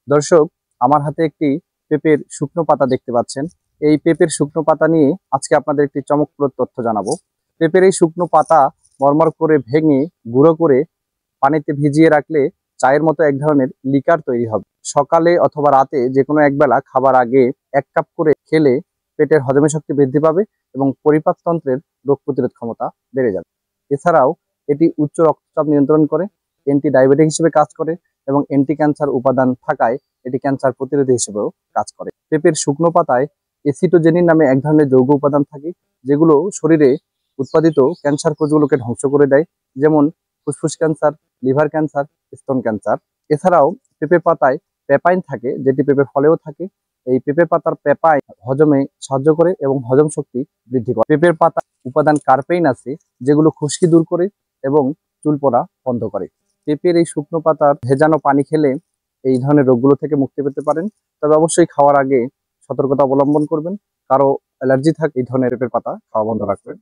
দর্শক, আমার হাতে একটি পেঁপের শুকনো পাতা দেখতে পাচ্ছেন। এই পেঁপের শুকনো পাতা নিয়ে আজকে আপনাদের একটি চমকপ্রদ তথ্য জানাবো। পেঁপের এই শুকনো পাতা মরমর করে ভেঙে গুঁড়ো করে পানিতে ভিজিয়ে রাখলে চায়ের মতো এক ধরনের লিকার তৈরি হবে। সকালে অথবা রাতে যে কোনো একবেলা খাবার আগে 1 কাপ করে খেলে পেটের হজমের শক্তি বৃদ্ধি পাবে এবং পরিপাকতন্ত্রের রোগ প্রতিরোধ ক্ষমতা বেড়ে যাবে। এছাড়াও এটি উচ্চ রক্তচাপ নিয়ন্ত্রণ করে, অ্যান্টি ডায়াবেটিক হিসেবে কাজ করে এবং অ্যান্টি ক্যান্সার উপাদান থাকায় এটি ক্যান্সার প্রতিরোধী হিসেবেও কাজ করে। পেঁপের শুকনো পাতায় এসিটোজেনিন নামে এক ধরনের যৌগ উপাদান থাকে, যেগুলো শরীরে উৎপাদিত ক্যান্সার কোষগুলোকে ধ্বংস করে দেয়, যেমন ফুসফুস ক্যান্সার, লিভার ক্যান্সার, স্তন ক্যান্সার। এছাড়াও পেঁপে পাতায় পেপাইন থাকে, যেটি পেঁপে ফলেও থাকে। এই পেঁপে পাতার পেপাইন হজমে সাহায্য করে এবং হজম শক্তি বৃদ্ধি করে। পেঁপের পাতা উপাদান কার্পেইন আছে, যেগুলো খুশকি দূর করে এবং চুল পড়া বন্ধ করে। পেঁপের এই শুকনো পাতার ভেজানো পানি খেলে এই ধরনের রোগগুলো থেকে মুক্তি পেতে পারেন। তবে অবশ্যই খাওয়ার আগে সতর্কতা অবলম্বন করবেন। কারো অ্যালার্জি থাকে এই ধরনের পেঁপের পাতা খাওয়া বন্ধ রাখবেন।